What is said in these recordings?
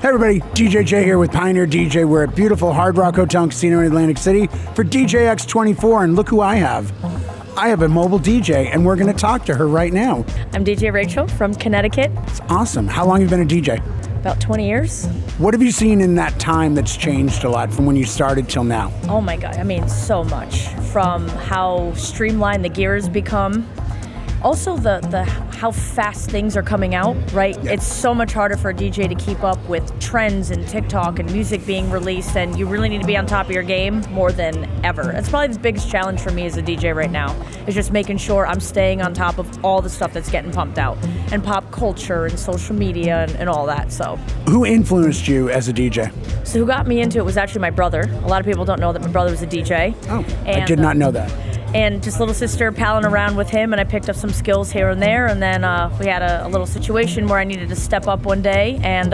Hey everybody, DJJ here with Pioneer DJ. We're at beautiful Hard Rock Hotel and Casino in Atlantic City for DJX 24, and look who I have. I have a mobile DJ, and we're going to talk to her right now. I'm DJ Rachel from Connecticut. It's awesome. How long have you been a DJ? About 20 years. What have you seen in that time that's changed a lot from when you started till now? Oh my God, I mean, so much. From how streamlined the gear has become. Also the how fast things are coming out, right? Yeah. It's so much harder for a DJ to keep up with trends and TikTok and music being released, and you really need to be on top of your game more than ever. It's probably the biggest challenge for me as a DJ right now, is just making sure I'm staying on top of all the stuff that's getting pumped out, and pop culture and social media and all that, so. Who influenced you as a DJ? So who got me into it was actually my brother. A lot of people don't know that my brother was a DJ. Oh, and I did not know that. And just little sister palling around with him, and I picked up some skills here and there, and then we had a little situation where I needed to step up one day, and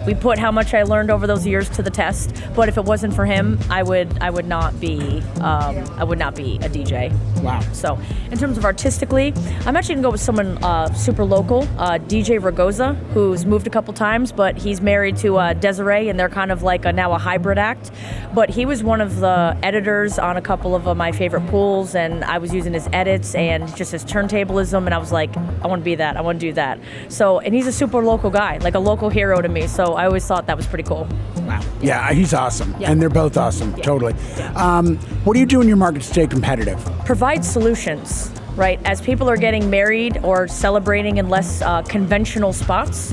we put how much I learned over those years to the test. But if it wasn't for him, I would not be a DJ. Wow. So in terms of artistically, I'm actually gonna go with someone super local, DJ Ragoza, who's moved a couple times, but he's married to Desiree, and they're kind of like now a hybrid act. But he was one of the editors on a couple of my favorite pools, and I was using his edits and just his turntablism, and I was like, I want to be that, I want to do that. So, and he's a super local guy, like a local hero to me, so I always thought that was pretty cool. Wow. Yeah, he's awesome, yeah. And they're both awesome, yeah. Totally. Yeah. What do you do in your market to stay competitive? Provide solutions, right? As people are getting married or celebrating in less conventional spots,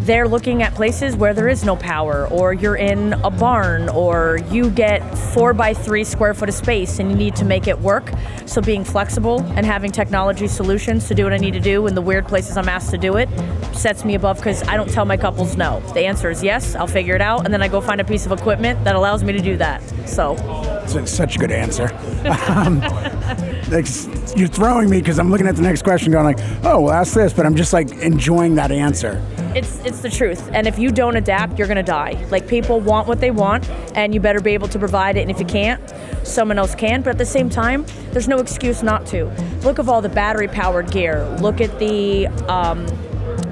they're looking at places where there is no power, or you're in a barn, or you get 4x3 square foot of space and you need to make it work. So being flexible and having technology solutions to do what I need to do in the weird places I'm asked to do it sets me above, because I don't tell my couples no. The answer is yes, I'll figure it out, and then I go find a piece of equipment that allows me to do that. So. It's such a good answer. You're throwing me because I'm looking at the next question going like, oh, well, ask this, but I'm just like enjoying that answer. It's the truth, and if you don't adapt, you're gonna die. Like, people want what they want, and you better be able to provide it, and if you can't, someone else can. But at the same time, there's no excuse not to. Look at all the battery-powered gear. Look at the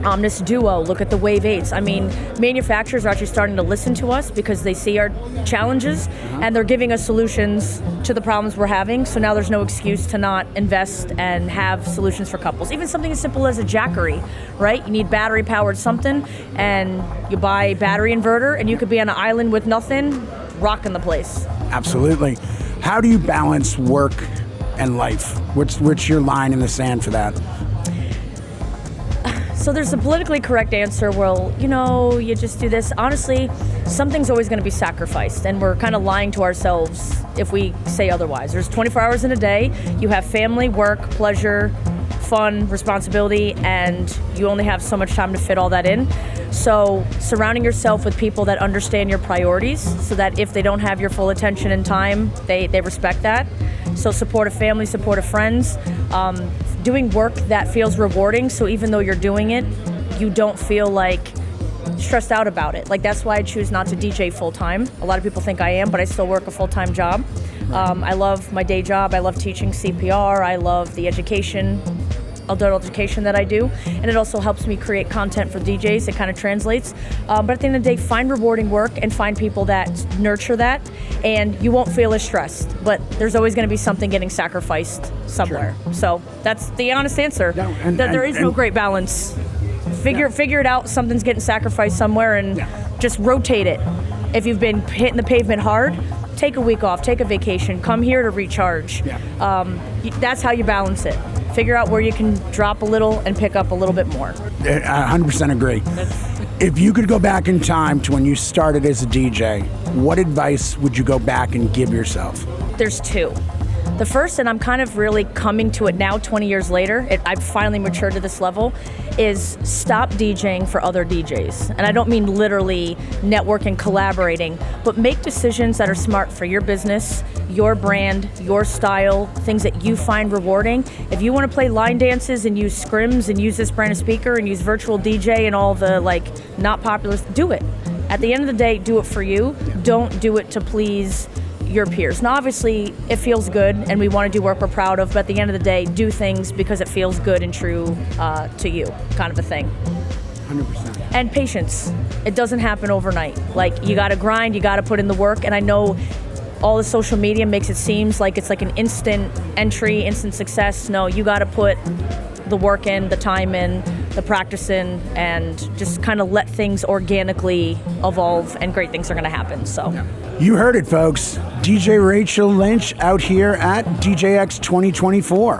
Omnis Duo, look at the Wave 8s. I mean, manufacturers are actually starting to listen to us because they see our challenges, and they're giving us solutions to the problems we're having. So now there's no excuse to not invest and have solutions for couples. Even something as simple as a jackery, right? You need battery powered something, and you buy a battery inverter, and you could be on an island with nothing, rocking the place. Absolutely. How do you balance work and life? What's your line in the sand for that? So there's a politically correct answer, well, you just do this. Honestly, something's always going to be sacrificed, and we're kind of lying to ourselves if we say otherwise. There's 24 hours in a day. You have family, work, pleasure, fun, responsibility, and you only have so much time to fit all that in. So surrounding yourself with people that understand your priorities, so that if they don't have your full attention and time, they respect that. So supportive family, supportive friends, doing work that feels rewarding, so even though you're doing it, you don't feel like stressed out about it. Like, that's why I choose not to DJ full-time. A lot of people think I am, but I still work a full-time job. I love my day job. I love teaching CPR. I love the adult education that I do, and it also helps me create content for DJs. It kind of translates, but at the end of the day, find rewarding work and find people that nurture that, and you won't feel as stressed, but there's always going to be something getting sacrificed somewhere. Sure. So that's the honest answer. No, there is no great balance. Figure it out. Something's getting sacrificed somewhere, and just rotate it. If you've been hitting the pavement hard, take a week off, take a vacation, come here to recharge. That's how you balance it. Figure out where you can drop a little and pick up a little bit more. I 100% agree. If you could go back in time to when you started as a DJ, what advice would you go back and give yourself? There's two. The first, and I'm kind of really coming to it now 20 years later, I've finally matured to this level, is stop DJing for other DJs. And I don't mean literally networking, collaborating, but make decisions that are smart for your business, your brand, your style, things that you find rewarding. If you want to play line dances and use scrims and use this brand of speaker and use virtual DJ and all the not popular, do it. At the end of the day, do it for you. Don't do it to please your peers. Now, obviously, it feels good, and we want to do work we're proud of, but at the end of the day, do things because it feels good and true to you, kind of a thing. 100%. And patience. It doesn't happen overnight. Like, you gotta grind, you gotta put in the work, and I know all the social media makes it seem like it's like an instant entry, instant success. No, you gotta put the work in, the time in, the practice in, and just kind of let things organically evolve, and great things are gonna happen, so. You heard it, folks. DJ Rachel Lynch out here at DJX 2024.